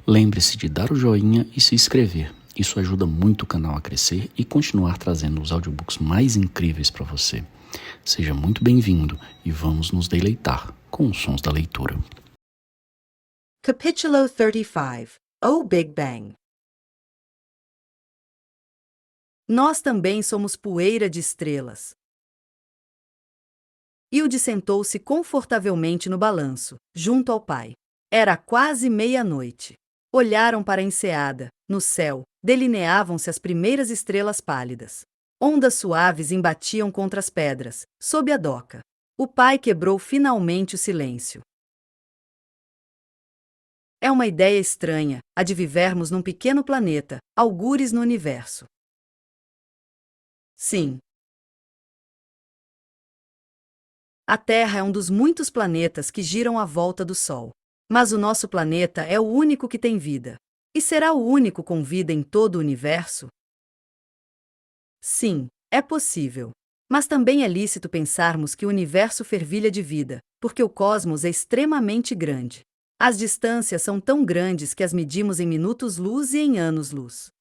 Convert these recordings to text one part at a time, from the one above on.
Lembre-se de dar o joinha e se inscrever. Isso ajuda muito o canal a crescer e continuar trazendo os audiobooks mais incríveis para você. Seja muito bem-vindo e vamos nos deleitar com os sons da leitura. Capítulo 35 O Big Bang. Nós também somos poeira de estrelas. Hilde sentou-se confortavelmente no balanço, junto ao pai. Era quase meia-noite. Olharam para a enseada. No céu, delineavam-se as primeiras estrelas pálidas. Ondas suaves embatiam contra as pedras, sob a doca. O pai quebrou finalmente o silêncio. É uma ideia estranha, a de vivermos num pequeno planeta, algures no universo. Sim. A Terra é um dos muitos planetas que giram à volta do Sol. Mas o nosso planeta é o único que tem vida. E será o único com vida em todo o universo? Sim, é possível. Mas também é lícito pensarmos que o universo fervilha de vida, porque o cosmos é extremamente grande. As distâncias são tão grandes que as medimos em minutos-luz e em anos-luz.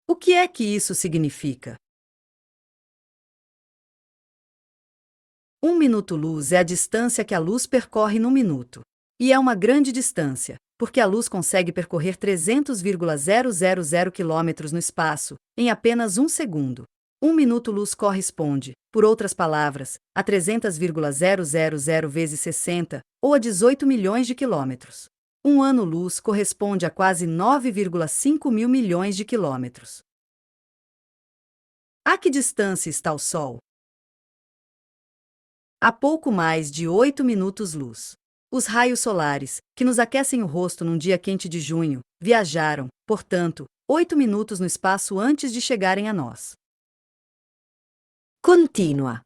O que é que isso significa? 1 minuto-luz é a distância que a luz percorre num minuto. E é uma grande distância, porque a luz consegue percorrer 300,000 quilômetros no espaço, em apenas um segundo. 1 minuto-luz corresponde, por outras palavras, a 300,000 vezes 60, ou a 18 milhões de quilômetros. Um ano-luz corresponde a quase 9,5 mil milhões de quilômetros. A que distância está o Sol? A pouco mais de 8 minutos-luz. Os raios solares, que nos aquecem o rosto num dia quente de junho, viajaram, portanto, 8 minutos no espaço antes de chegarem a nós. Continua.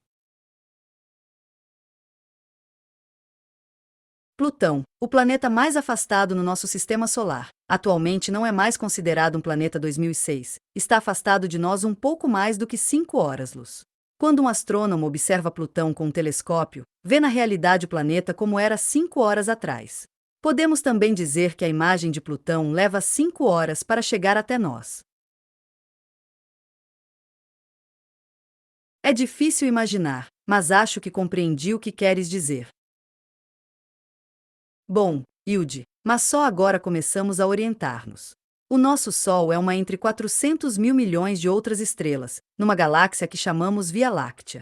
Plutão, o planeta mais afastado no nosso sistema solar, atualmente não é mais considerado um planeta 2006, está afastado de nós um pouco mais do que 5 horas-luz. Quando um astrônomo observa Plutão com um telescópio, vê na realidade o planeta como era 5 horas atrás. Podemos também dizer que a imagem de Plutão leva 5 horas para chegar até nós. É difícil imaginar, mas acho que compreendi o que queres dizer. Bom, Hilde, mas só agora começamos a orientar-nos. O nosso Sol é uma entre 400 mil milhões de outras estrelas, numa galáxia que chamamos Via Láctea.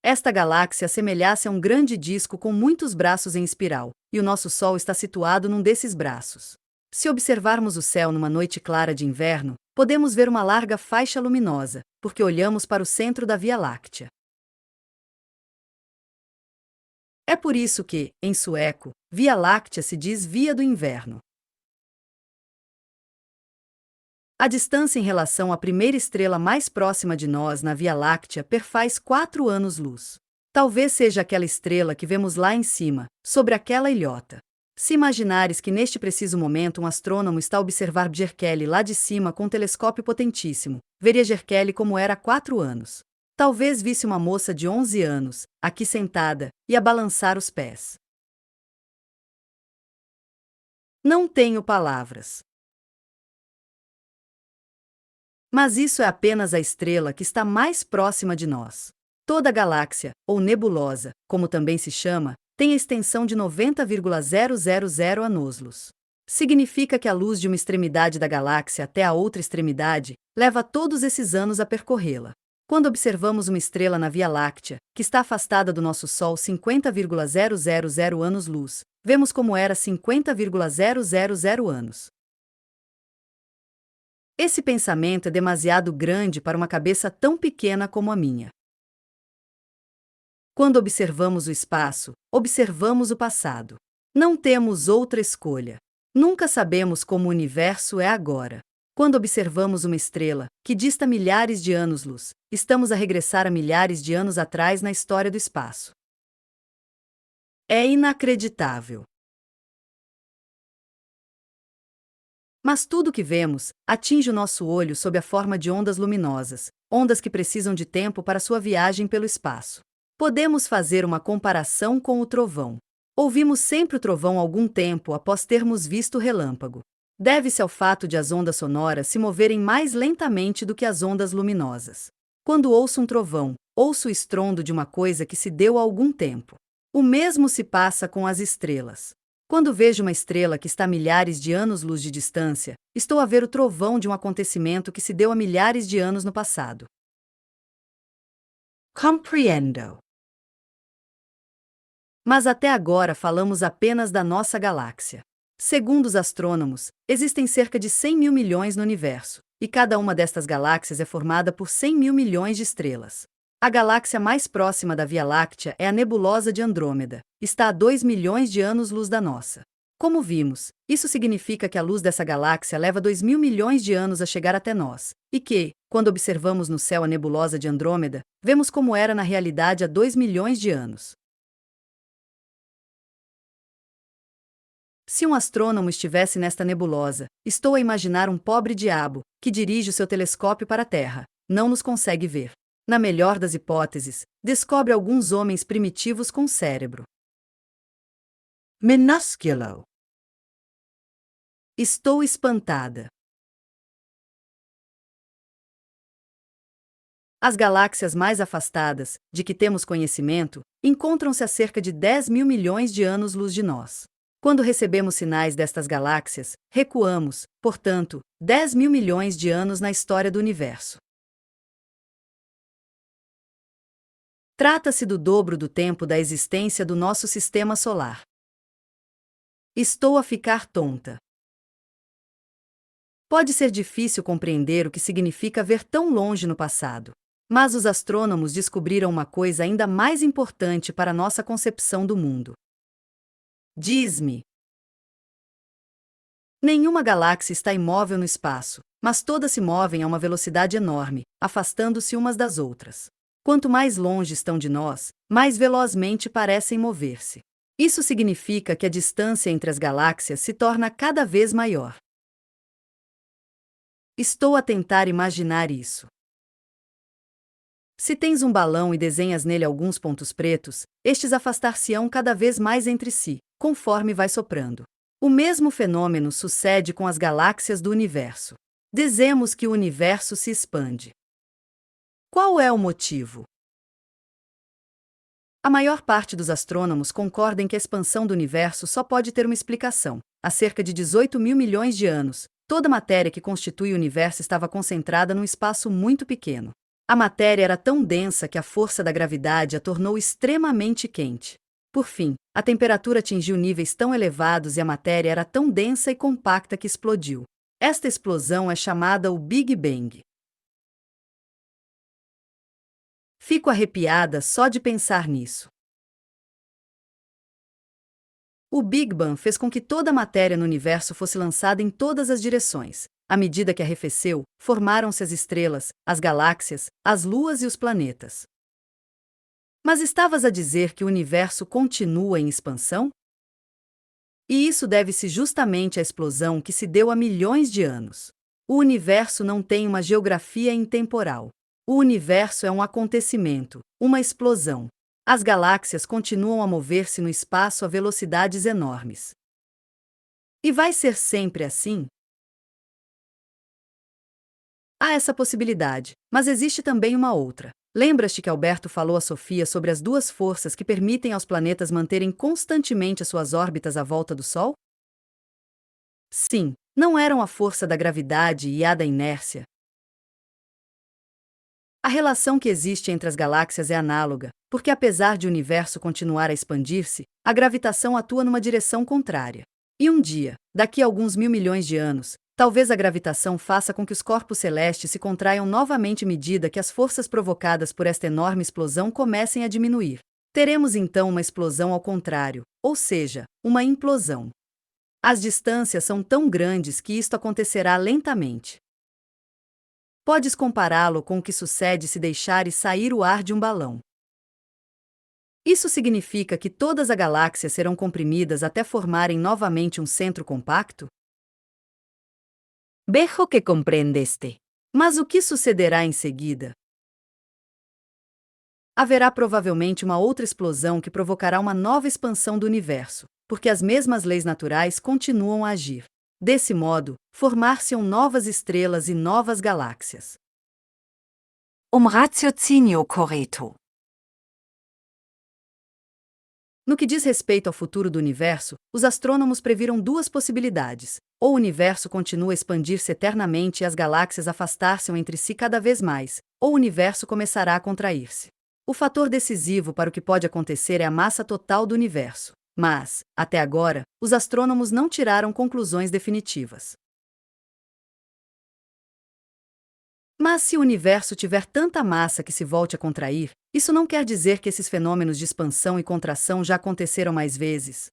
Esta galáxia assemelha-se a um grande disco com muitos braços em espiral, e o nosso Sol está situado num desses braços. Se observarmos o céu numa noite clara de inverno, podemos ver uma larga faixa luminosa, porque olhamos para o centro da Via Láctea. É por isso que, em sueco, Via Láctea se diz Via do Inverno. A distância em relação à primeira estrela mais próxima de nós na Via Láctea perfaz 4 anos-luz. Talvez seja aquela estrela que vemos lá em cima, sobre aquela ilhota. Se imaginares que neste preciso momento um astrônomo está a observar Bjerkeli lá de cima com um telescópio potentíssimo, veria Bjerkeli como era há 4 anos. Talvez visse uma moça de 11 anos, aqui sentada, e a balançar os pés. Não tenho palavras. Mas isso é apenas a estrela que está mais próxima de nós. Toda galáxia, ou nebulosa, como também se chama, tem a extensão de 90,000 anos-luz. Significa que a luz de uma extremidade da galáxia até a outra extremidade leva todos esses anos a percorrê-la. Quando observamos uma estrela na Via Láctea, que está afastada do nosso Sol 50,000 anos-luz, vemos como era 50,000 anos. Esse pensamento é demasiado grande para uma cabeça tão pequena como a minha. Quando observamos o espaço, observamos o passado. Não temos outra escolha. Nunca sabemos como o universo é agora. Quando observamos uma estrela, que dista milhares de anos-luz, estamos a regressar a milhares de anos atrás na história do espaço. É inacreditável. Mas tudo o que vemos atinge o nosso olho sob a forma de ondas luminosas, ondas que precisam de tempo para sua viagem pelo espaço. Podemos fazer uma comparação com o trovão. Ouvimos sempre o trovão algum tempo após termos visto o relâmpago. Deve-se ao fato de as ondas sonoras se moverem mais lentamente do que as ondas luminosas. Quando ouço um trovão, ouço o estrondo de uma coisa que se deu há algum tempo. O mesmo se passa com as estrelas. Quando vejo uma estrela que está a milhares de anos-luz de distância, estou a ver o trovão de um acontecimento que se deu há milhares de anos no passado. Compreendo. Mas até agora falamos apenas da nossa galáxia. Segundo os astrônomos, existem cerca de 100 mil milhões no universo, e cada uma destas galáxias é formada por 100 mil milhões de estrelas. A galáxia mais próxima da Via Láctea é a nebulosa de Andrômeda, está a 2 milhões de anos-luz da nossa. Como vimos, isso significa que a luz dessa galáxia leva 2 mil milhões de anos a chegar até nós, e que, quando observamos no céu a nebulosa de Andrômeda, vemos como era na realidade há 2 milhões de anos. Se um astrônomo estivesse nesta nebulosa, estou a imaginar um pobre diabo, que dirige o seu telescópio para a Terra, não nos consegue ver. Na melhor das hipóteses, descobre alguns homens primitivos com cérebro minúsculo. Estou espantada. As galáxias mais afastadas, de que temos conhecimento, encontram-se a cerca de 10 mil milhões de anos-luz de nós. Quando recebemos sinais destas galáxias, recuamos, portanto, 10 mil milhões de anos na história do universo. Trata-se do dobro do tempo da existência do nosso sistema solar. Estou a ficar tonta. Pode ser difícil compreender o que significa ver tão longe no passado. Mas os astrônomos descobriram uma coisa ainda mais importante para nossa concepção do mundo. Diz-me. Nenhuma galáxia está imóvel no espaço, mas todas se movem a uma velocidade enorme, afastando-se umas das outras. Quanto mais longe estão de nós, mais velozmente parecem mover-se. Isso significa que a distância entre as galáxias se torna cada vez maior. Estou a tentar imaginar isso. Se tens um balão e desenhas nele alguns pontos pretos, estes afastar-se-ão cada vez mais entre si, conforme vai soprando. O mesmo fenômeno sucede com as galáxias do universo. Dizemos que o universo se expande. Qual é o motivo? A maior parte dos astrônomos concorda em que a expansão do universo só pode ter uma explicação. Há cerca de 18 mil milhões de anos, toda a matéria que constitui o universo estava concentrada num espaço muito pequeno. A matéria era tão densa que a força da gravidade a tornou extremamente quente. Por fim, a temperatura atingiu níveis tão elevados e a matéria era tão densa e compacta que explodiu. Esta explosão é chamada o Big Bang. Fico arrepiada só de pensar nisso. O Big Bang fez com que toda a matéria no universo fosse lançada em todas as direções. À medida que arrefeceu, formaram-se as estrelas, as galáxias, as luas e os planetas. Mas estavas a dizer que o universo continua em expansão? E isso deve-se justamente à explosão que se deu há milhões de anos. O universo não tem uma geografia intemporal. O universo é um acontecimento, uma explosão. As galáxias continuam a mover-se no espaço a velocidades enormes. E vai ser sempre assim? Há essa possibilidade, mas existe também uma outra. Lembras-te que Alberto falou a Sofia sobre as duas forças que permitem aos planetas manterem constantemente as suas órbitas à volta do Sol? Sim, não eram a força da gravidade e a da inércia. A relação que existe entre as galáxias é análoga, porque apesar de o universo continuar a expandir-se, a gravitação atua numa direção contrária. E um dia, daqui a alguns mil milhões de anos, talvez a gravitação faça com que os corpos celestes se contraiam novamente à medida que as forças provocadas por esta enorme explosão comecem a diminuir. Teremos então uma explosão ao contrário, ou seja, uma implosão. As distâncias são tão grandes que isto acontecerá lentamente. Podes compará-lo com o que sucede se deixares sair o ar de um balão. Isso significa que todas as galáxias serão comprimidas até formarem novamente um centro compacto? Vejo que compreendeste. Mas o que sucederá em seguida? Haverá provavelmente uma outra explosão que provocará uma nova expansão do universo, porque as mesmas leis naturais continuam a agir. Desse modo, formar-se-ão novas estrelas e novas galáxias. Raciocinio correto. No que diz respeito ao futuro do universo, os astrônomos previram duas possibilidades. Ou o universo continua a expandir-se eternamente e as galáxias afastar-se entre si cada vez mais, ou o universo começará a contrair-se. O fator decisivo para o que pode acontecer é a massa total do universo. Mas, até agora, os astrônomos não tiraram conclusões definitivas. Mas se o universo tiver tanta massa que se volte a contrair, isso não quer dizer que esses fenômenos de expansão e contração já aconteceram mais vezes.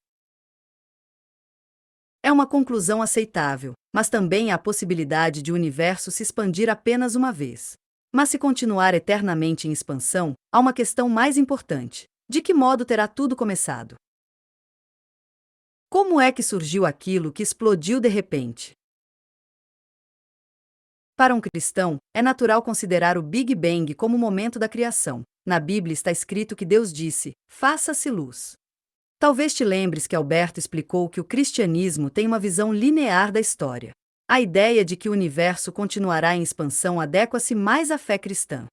É uma conclusão aceitável, mas também há a possibilidade de o universo se expandir apenas uma vez. Mas se continuar eternamente em expansão, há uma questão mais importante: de que modo terá tudo começado? Como é que surgiu aquilo que explodiu de repente? Para um cristão, é natural considerar o Big Bang como o momento da criação. Na Bíblia está escrito que Deus disse: "Faça-se luz". Talvez te lembres que Alberto explicou que o cristianismo tem uma visão linear da história. A ideia de que o universo continuará em expansão adequa-se mais à fé cristã.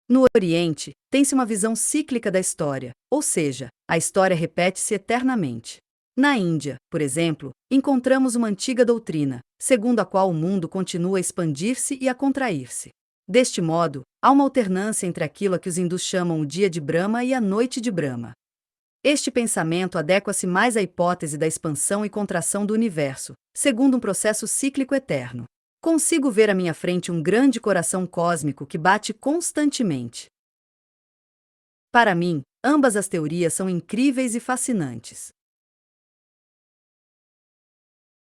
No Oriente, tem-se uma visão cíclica da história, ou seja, a história repete-se eternamente. Na Índia, por exemplo, encontramos uma antiga doutrina, segundo a qual o mundo continua a expandir-se e a contrair-se. Deste modo, há uma alternância entre aquilo a que os hindus chamam o dia de Brahma e a noite de Brahma. Este pensamento adequa-se mais à hipótese da expansão e contração do universo, segundo um processo cíclico eterno. Consigo ver à minha frente um grande coração cósmico que bate constantemente. Para mim, ambas as teorias são incríveis e fascinantes.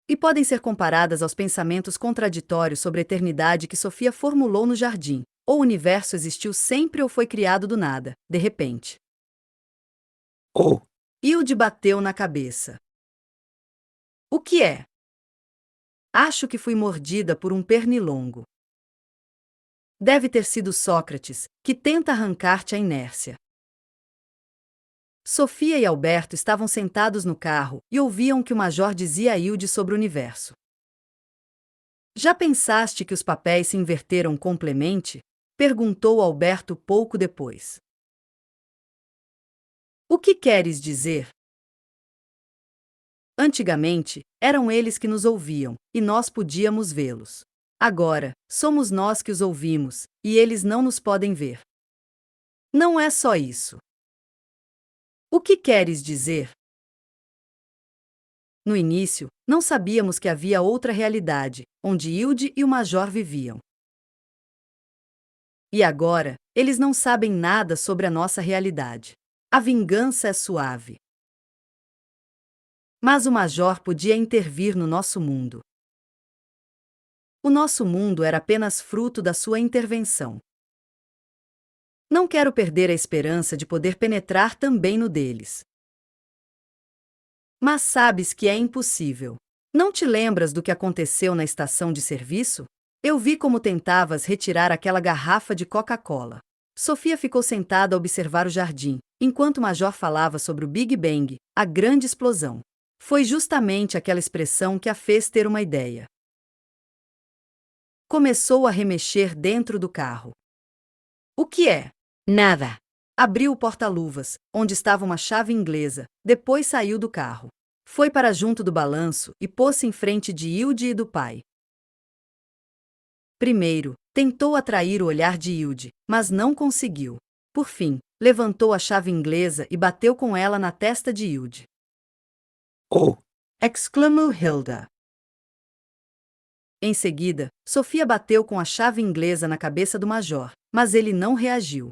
E podem ser comparadas aos pensamentos contraditórios sobre a eternidade que Sofia formulou no jardim. Ou o universo existiu sempre ou foi criado do nada, de repente. Hilde bateu na cabeça. O que é? Acho que fui mordida por um pernilongo. Deve ter sido Sócrates, que tenta arrancar-te a inércia. Sofia e Alberto estavam sentados no carro e ouviam o que o major dizia a Hilde sobre o universo. Já pensaste que os papéis se inverteram completamente? Perguntou Alberto pouco depois. O que queres dizer? Antigamente, eram eles que nos ouviam, e nós podíamos vê-los. Agora, somos nós que os ouvimos, e eles não nos podem ver. Não é só isso. O que queres dizer? No início, não sabíamos que havia outra realidade, onde Hilde e o Major viviam. E agora, eles não sabem nada sobre a nossa realidade. A vingança é suave. Mas o Major podia intervir no nosso mundo. O nosso mundo era apenas fruto da sua intervenção. Não quero perder a esperança de poder penetrar também no deles. Mas sabes que é impossível. Não te lembras do que aconteceu na estação de serviço? Eu vi como tentavas retirar aquela garrafa de Coca-Cola. Sofia ficou sentada a observar o jardim, enquanto o Major falava sobre o Big Bang, a grande explosão. Foi justamente aquela expressão que a fez ter uma ideia. Começou a remexer dentro do carro. O que é? Nada. Abriu o porta-luvas, onde estava uma chave inglesa, depois saiu do carro. Foi para junto do balanço e pôs-se em frente de Hilde e do pai. Primeiro, tentou atrair o olhar de Hilde, mas não conseguiu. Por fim, levantou a chave inglesa e bateu com ela na testa de Hilde. Exclamou Hilda. Em seguida, Sofia bateu com a chave inglesa na cabeça do Major, mas ele não reagiu.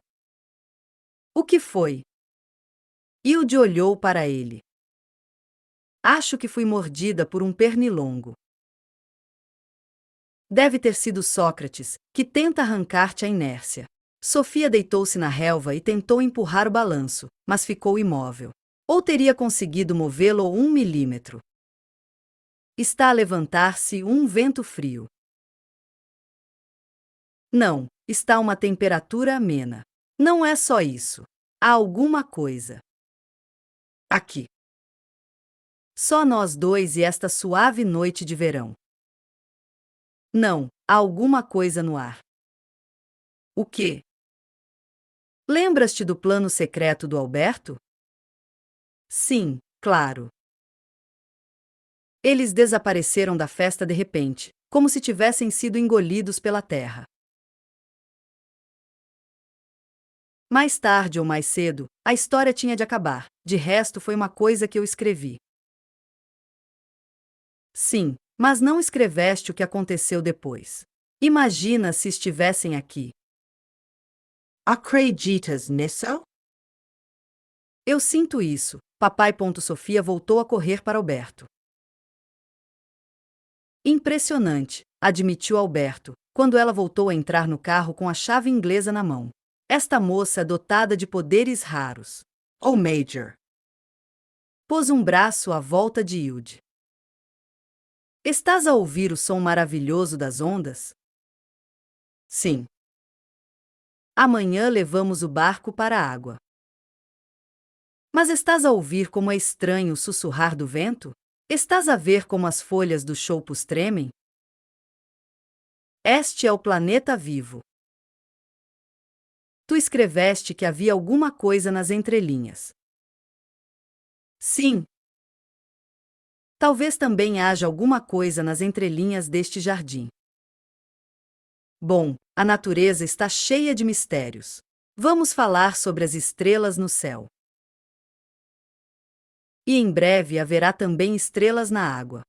O que foi? Hilde olhou para ele. Acho que fui mordida por um pernilongo. Deve ter sido Sócrates, que tenta arrancar-te a inércia. Sofia deitou-se na relva e tentou empurrar o balanço, mas ficou imóvel. Ou teria conseguido movê-lo 1 milímetro. Está a levantar-se um vento frio. Não, está uma temperatura amena. Não é só isso. Há alguma coisa. Aqui. Só nós dois e esta suave noite de verão. Não, há alguma coisa no ar. O quê? Lembras-te do plano secreto do Alberto? Sim, claro. Eles desapareceram da festa de repente, como se tivessem sido engolidos pela terra. Mais tarde ou mais cedo, a história tinha de acabar, de resto foi uma coisa que eu escrevi. Sim, mas não escreveste o que aconteceu depois. Imagina se estivessem aqui. Acreditas nisso? Eu sinto isso. Papai. Sofia voltou a correr para Alberto. Impressionante, admitiu Alberto, quando ela voltou a entrar no carro com a chave inglesa na mão. Esta moça é dotada de poderes raros. Oh, Major. Pôs um braço à volta de Hilde. Estás a ouvir o som maravilhoso das ondas? Sim. Amanhã levamos o barco para a água. Mas estás a ouvir como é estranho o sussurrar do vento? Estás a ver como as folhas dos choupos tremem? Este é o planeta vivo. Tu escreveste que havia alguma coisa nas entrelinhas. Sim. Talvez também haja alguma coisa nas entrelinhas deste jardim. Bom, a natureza está cheia de mistérios. Vamos falar sobre as estrelas no céu. E em breve haverá também estrelas na água.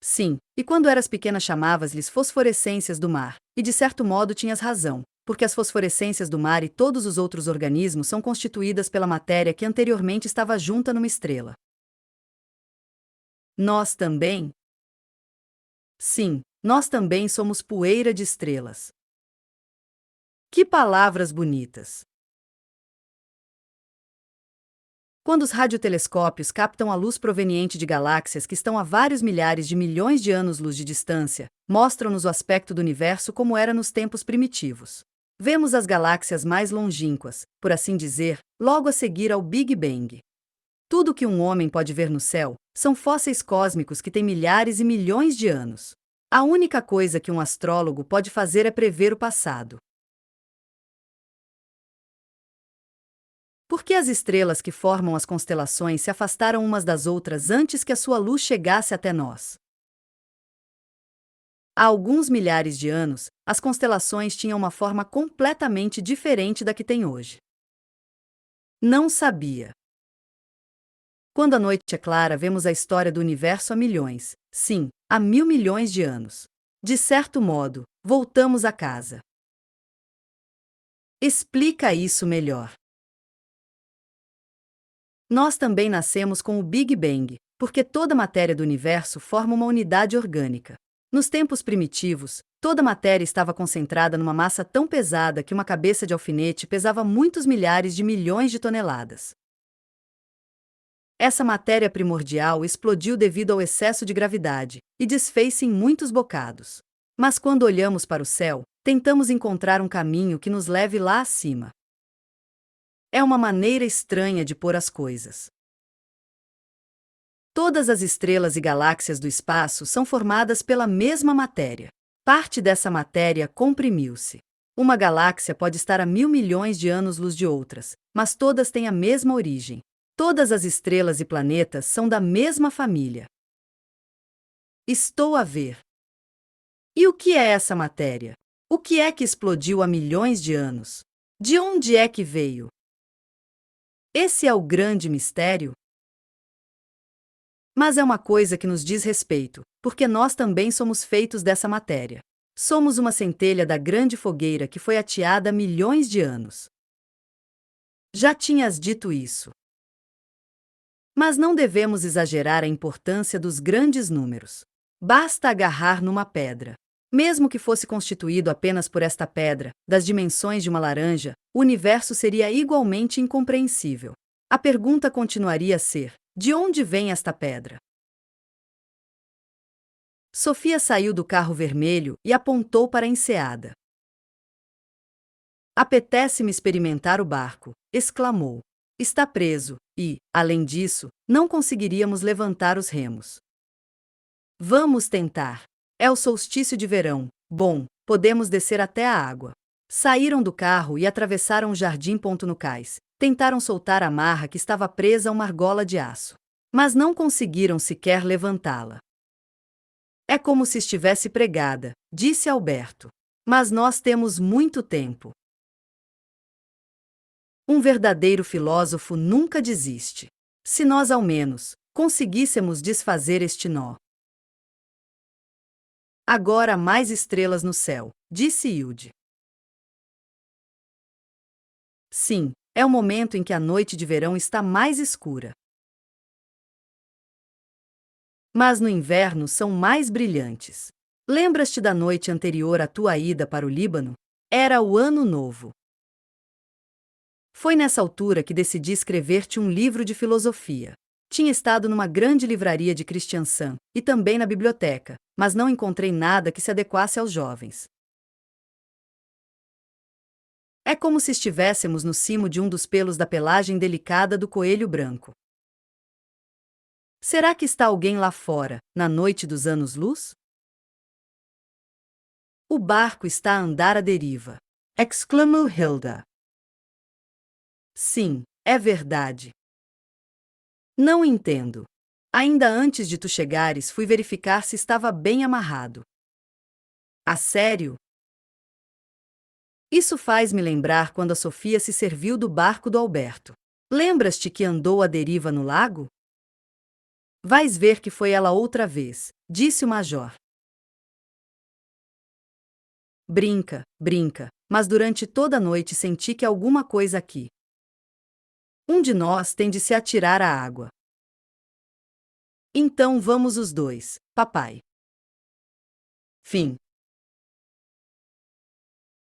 Sim, e quando eras pequena chamavas-lhes fosforescências do mar, e de certo modo tinhas razão, porque as fosforescências do mar e todos os outros organismos são constituídas pela matéria que anteriormente estava junta numa estrela. Nós também? Sim, nós também somos poeira de estrelas. Que palavras bonitas! Quando os radiotelescópios captam a luz proveniente de galáxias que estão a vários milhares de milhões de anos-luz de distância, mostram-nos o aspecto do universo como era nos tempos primitivos. Vemos as galáxias mais longínquas, por assim dizer, logo a seguir ao Big Bang. Tudo que um homem pode ver no céu são fósseis cósmicos que têm milhares e milhões de anos. A única coisa que um astrólogo pode fazer é prever o passado. Por que as estrelas que formam as constelações se afastaram umas das outras antes que a sua luz chegasse até nós? Há alguns milhares de anos, as constelações tinham uma forma completamente diferente da que tem hoje. Não sabia. Quando a noite é clara, vemos a história do universo há milhões, sim, há 1.000 milhões de anos. De certo modo, voltamos a casa. Explica isso melhor. Nós também nascemos com o Big Bang, porque toda matéria do universo forma uma unidade orgânica. Nos tempos primitivos, toda matéria estava concentrada numa massa tão pesada que uma cabeça de alfinete pesava muitos milhares de milhões de toneladas. Essa matéria primordial explodiu devido ao excesso de gravidade e desfez-se em muitos bocados. Mas quando olhamos para o céu, tentamos encontrar um caminho que nos leve lá acima. É uma maneira estranha de pôr as coisas. Todas as estrelas e galáxias do espaço são formadas pela mesma matéria. Parte dessa matéria comprimiu-se. Uma galáxia pode estar a 1.000 milhões de anos-luz de outras, mas todas têm a mesma origem. Todas as estrelas e planetas são da mesma família. Estou a ver. E o que é essa matéria? O que é que explodiu há milhões de anos? De onde é que veio? Esse é o grande mistério. Mas é uma coisa que nos diz respeito, porque nós também somos feitos dessa matéria. Somos uma centelha da grande fogueira que foi ateada há milhões de anos. Já tinhas dito isso. Mas não devemos exagerar a importância dos grandes números. Basta agarrar numa pedra. Mesmo que fosse constituído apenas por esta pedra, das dimensões de uma laranja, o universo seria igualmente incompreensível. A pergunta continuaria a ser: de onde vem esta pedra? Sofia saiu do carro vermelho e apontou para a enseada. Apetece-me experimentar o barco, exclamou. Está preso, e, além disso, não conseguiríamos levantar os remos. Vamos tentar. É o solstício de verão. Bom, podemos descer até a água. Saíram do carro e atravessaram o jardim. No cais. Tentaram soltar a amarra que estava presa a uma argola de aço. Mas não conseguiram sequer levantá-la. É como se estivesse pregada, disse Alberto. Mas nós temos muito tempo. Um verdadeiro filósofo nunca desiste. Se nós, ao menos, conseguíssemos desfazer este nó. Agora há mais estrelas no céu, disse Hilde. Sim, é o momento em que a noite de verão está mais escura. Mas no inverno são mais brilhantes. Lembras-te da noite anterior à tua ida para o Líbano? Era o Ano Novo. Foi nessa altura que decidi escrever-te um livro de filosofia. Tinha estado numa grande livraria de Kristiansand e também na biblioteca, mas não encontrei nada que se adequasse aos jovens. É como se estivéssemos no cimo de um dos pelos da pelagem delicada do coelho branco. Será que está alguém lá fora, na noite dos anos-luz? O barco está a andar à deriva, exclamou Hilda. Sim, é verdade. Não entendo. Ainda antes de tu chegares, fui verificar se estava bem amarrado. A sério? Isso faz-me lembrar quando a Sofia se serviu do barco do Alberto. Lembras-te que andou à deriva no lago? Vais ver que foi ela outra vez, disse o major. Brinca, brinca, mas durante toda a noite senti que alguma coisa aqui. Um de nós tem de se atirar à água. Então vamos os dois, papai. Fim.